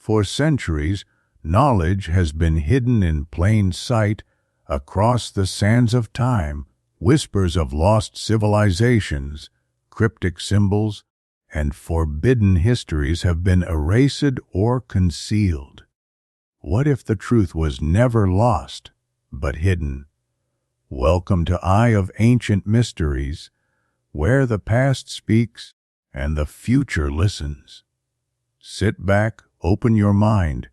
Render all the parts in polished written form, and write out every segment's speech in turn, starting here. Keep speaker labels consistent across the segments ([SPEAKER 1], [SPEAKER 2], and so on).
[SPEAKER 1] For centuries, knowledge has been hidden in plain sight across the sands of time. Whispers of lost civilizations, cryptic symbols, and forbidden histories have been erased or concealed. What if the truth was never lost, but hidden? Welcome to Eye of Ancient Mysteries, where the past speaks and the future listens. Sit back, open your mind,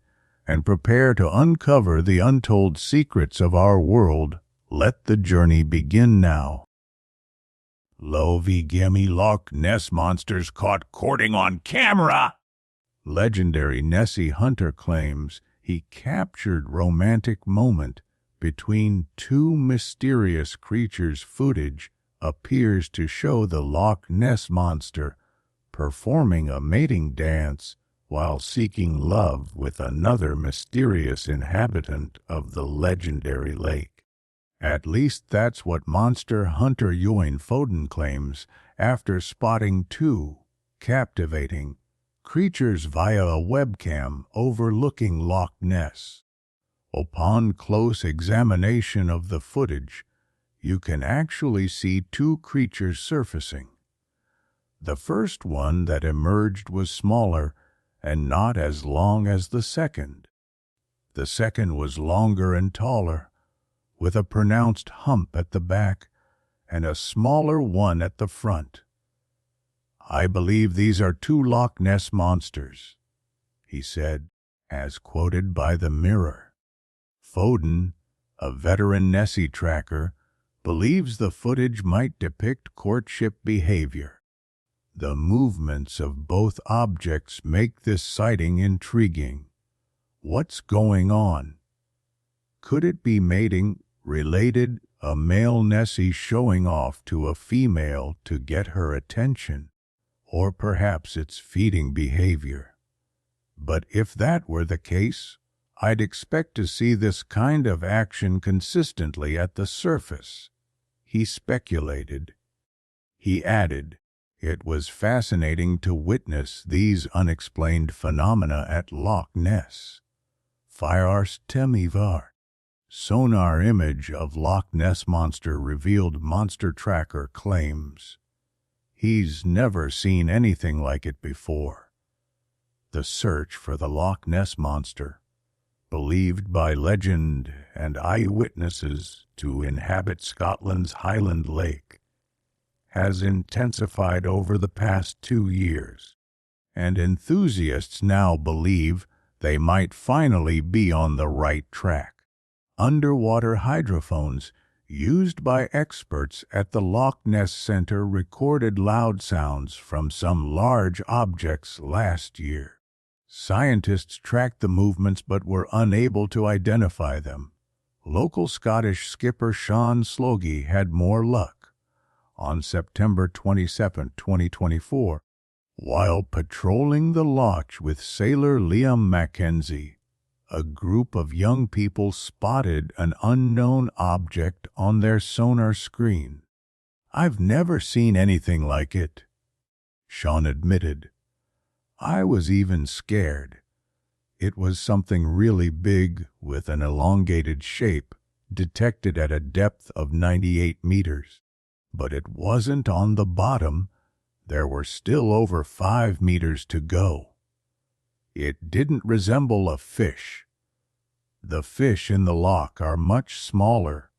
[SPEAKER 1] and prepare to uncover the untold secrets of our world. Let the journey begin now. Gimme Loch Ness monsters caught courting on camera. Legendary Nessie hunter claims he captured romantic moment between two mysterious creatures. Footage appears to show the Loch Ness monster performing a mating dance while seeking love with another mysterious inhabitant of the legendary lake. At least that's what monster hunter Ewan Foden claims after spotting two captivating creatures via a webcam overlooking Loch Ness. Upon close examination of the footage, you can actually see two creatures surfacing. The first one that emerged was smaller and not as long as the second. The second was longer and taller, with a pronounced hump at the back and a smaller one at the front. "I believe these are two Loch Ness monsters," he said, as quoted by the Mirror. Foden, a veteran Nessie tracker, believes the footage might depict courtship behavior. The movements of both objects make this sighting intriguing. What's going on? Could it be mating related, a male Nessie showing off to a female to get her attention? Or perhaps it's feeding behavior. But if that were the case, I'd expect to see this kind of action consistently at the surface, he speculated. He added, it was fascinating to witness these unexplained phenomena at Loch Ness. Sonar image of Loch Ness monster revealed, monster tracker claims. He's never seen anything like it before. The search for the Loch Ness monster, believed by legend and eyewitnesses to inhabit Scotland's Highland Lake, has intensified over the past 2 years, and enthusiasts now believe they might finally be on the right track. Underwater hydrophones used by experts at the Loch Ness Center recorded loud sounds from some large objects last year. Scientists tracked the movements but were unable to identify them. Local Scottish skipper Sean Sloggy had more luck. On September 27, 2024, while patrolling the loch with sailor Liam Mackenzie, a group of young people spotted an unknown object on their sonar screen. "I've never seen anything like it," Sean admitted. "I was even scared. It was something really big with an elongated shape, detected at a depth of 98 meters. But it wasn't on the bottom. There were still over 5 meters to go. It didn't resemble a fish. The fish in the loch are much smaller,"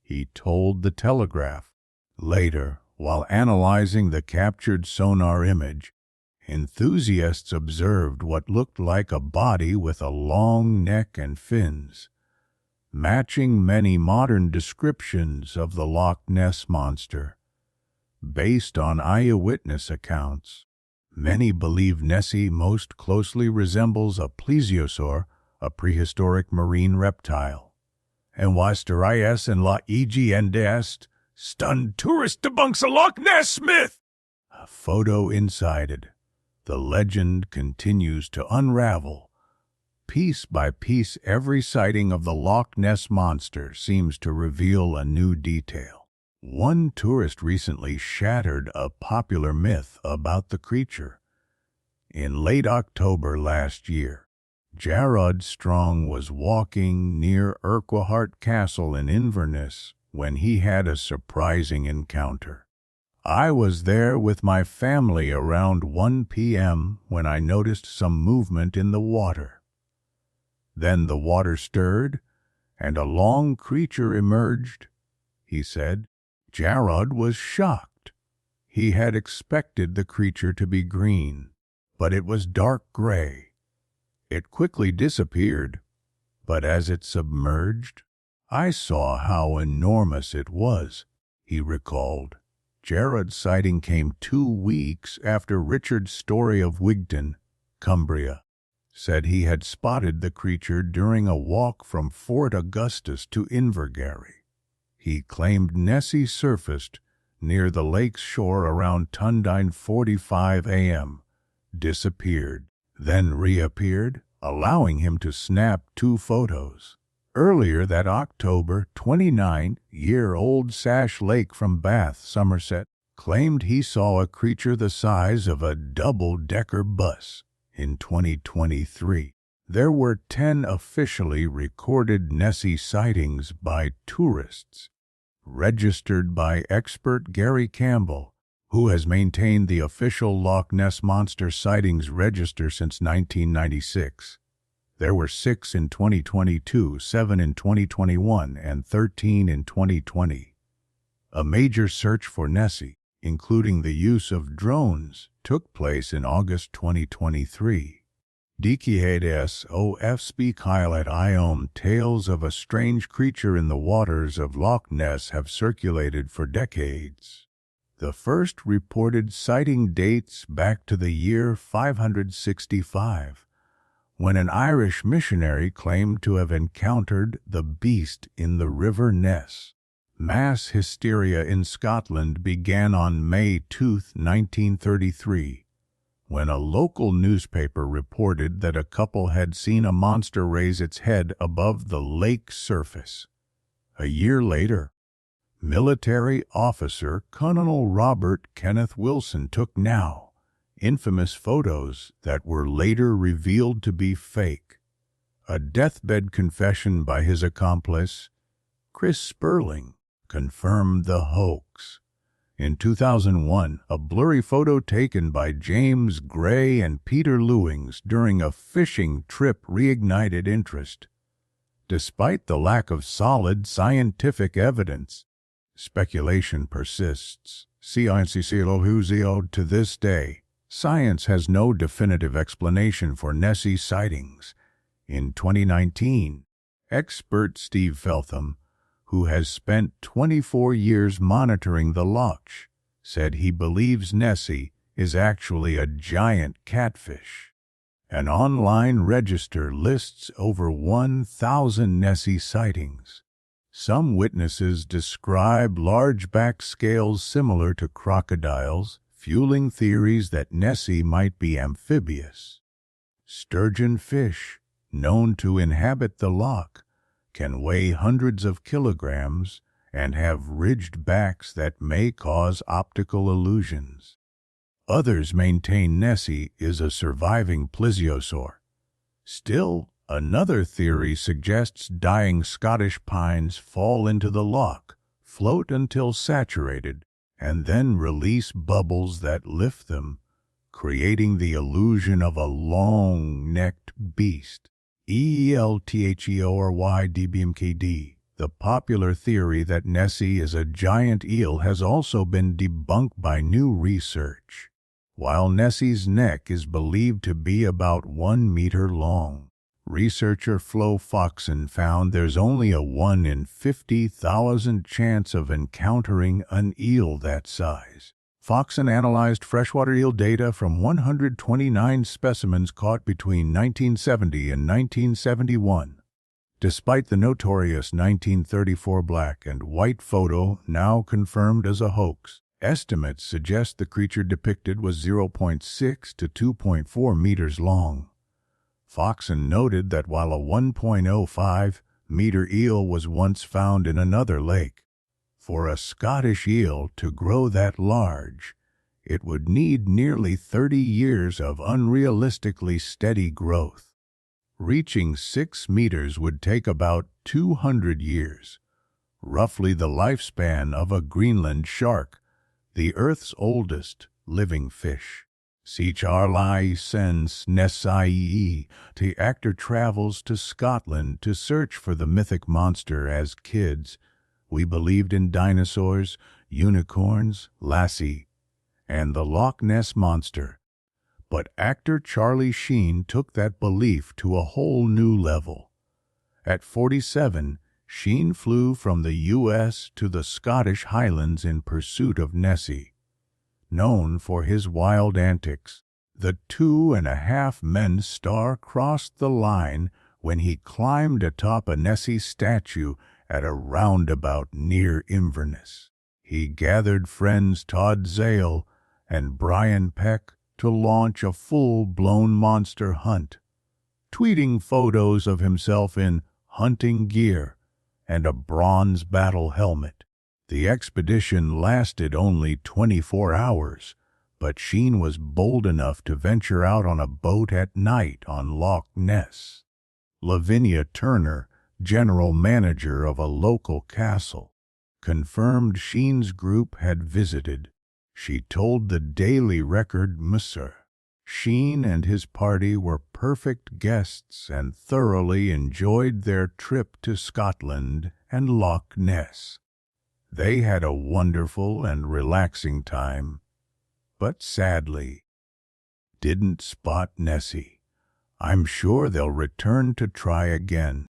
[SPEAKER 1] he told the Telegraph. Later, while analyzing the captured sonar image, enthusiasts observed what looked like a body with a long neck and fins, matching many modern descriptions of the Loch Ness monster. Based on eyewitness accounts, many believe Nessie most closely resembles a plesiosaur, a prehistoric marine reptile. And Wasterais and La Est, stunned tourist debunks a Loch Ness myth! A photo insided. The legend continues to unravel. Piece by piece, every sighting of the Loch Ness monster seems to reveal a new detail. One tourist recently shattered a popular myth about the creature. In late October last year, Jarrod Strong was walking near Urquhart Castle in Inverness when he had a surprising encounter. I was there with my family around 1 p.m. when I noticed some movement in the water. Then the water stirred, and a long creature emerged, he said. Jarrod was shocked. He had expected the creature to be green, but it was dark gray. It quickly disappeared, but as it submerged, I saw how enormous it was, he recalled. Jarrod's sighting came 2 weeks after Richard's story of Wigton, Cumbria, said he had spotted the creature during a walk from Fort Augustus to Invergary. He claimed Nessie surfaced near the lake's shore around 10:45 a.m., disappeared, then reappeared, allowing him to snap 2 photos. Earlier that October, 29-year-old Sash Lake from Bath, Somerset, claimed he saw a creature the size of a double-decker bus. In 2023, there were 10 officially recorded Nessie sightings by tourists, registered by expert Gary Campbell, who has maintained the official Loch Ness Monster Sightings Register since 1996. There were 6 in 2022, 7 in 2021, and 13 in 2020. A major search for Nessie, including the use of drones, took place in August 2023. DKHS of speak at IOM. Tales of a strange creature in the waters of Loch Ness have circulated for decades. The first reported sighting dates back to the year 565, when an Irish missionary claimed to have encountered the beast in the River Ness. Mass hysteria in Scotland began on May 2, 1933, when a local newspaper reported that a couple had seen a monster raise its head above the lake surface. A year later, military officer Colonel Robert Kenneth Wilson took now infamous photos that were later revealed to be fake. A deathbed confession by his accomplice, Chris Sperling, confirmed the hoax. In 2001, a blurry photo taken by James Gray and Peter Lewings during a fishing trip reignited interest. Despite the lack of solid scientific evidence, speculation persists. To this day, science has no definitive explanation for Nessie sightings. In 2019, expert Steve Feltham, who has spent 24 years monitoring the loch, said he believes Nessie is actually a giant catfish. An online register lists over 1,000 Nessie sightings. Some witnesses describe large back scales similar to crocodiles, fueling theories that Nessie might be amphibious. Sturgeon fish, known to inhabit the loch, can weigh hundreds of kilograms and have ridged backs that may cause optical illusions. Others maintain Nessie is a surviving plesiosaur. Still, another theory suggests dying Scottish pines fall into the loch, float until saturated, and then release bubbles that lift them, creating the illusion of a long-necked beast. EELTHEORYDBMKD. The popular theory that Nessie is a giant eel has also been debunked by new research. While Nessie's neck is believed to be about 1 meter long, researcher Flo Foxon found there's only a 1 in 50,000 chance of encountering an eel that size. Foxon analyzed freshwater eel data from 129 specimens caught between 1970 and 1971. Despite the notorious 1934 black and white photo now confirmed as a hoax, estimates suggest the creature depicted was 0.6 to 2.4 meters long. Foxon noted that while a 1.05-meter eel was once found in another lake, for a Scottish eel to grow that large, it would need nearly 30 years of unrealistically steady growth. Reaching 6 meters would take about 200 years, roughly the lifespan of a Greenland shark, the Earth's oldest living fish. Si Charlie sends Nessie. The actor travels to Scotland to search for the mythic monster. As kids, we believed in dinosaurs, unicorns, Lassie, and the Loch Ness monster. But actor Charlie Sheen took that belief to a whole new level. At 47, Sheen flew from the U.S. to the Scottish Highlands in pursuit of Nessie. Known for his wild antics, the 2.5-men star crossed the line when he climbed atop a Nessie statue at a roundabout near Inverness. He gathered friends Todd Zale and Brian Peck to launch a full-blown monster hunt, tweeting photos of himself in hunting gear and a bronze battle helmet. The expedition lasted only 24 hours, but Sheen was bold enough to venture out on a boat at night on Loch Ness. Lavinia Turner, general manager of a local castle, confirmed Sheen's group had visited. She told the Daily Record, "Mr. Sheen and his party were perfect guests and thoroughly enjoyed their trip to Scotland and Loch Ness. They had a wonderful and relaxing time, but sadly didn't spot Nessie. I'm sure they'll return to try again."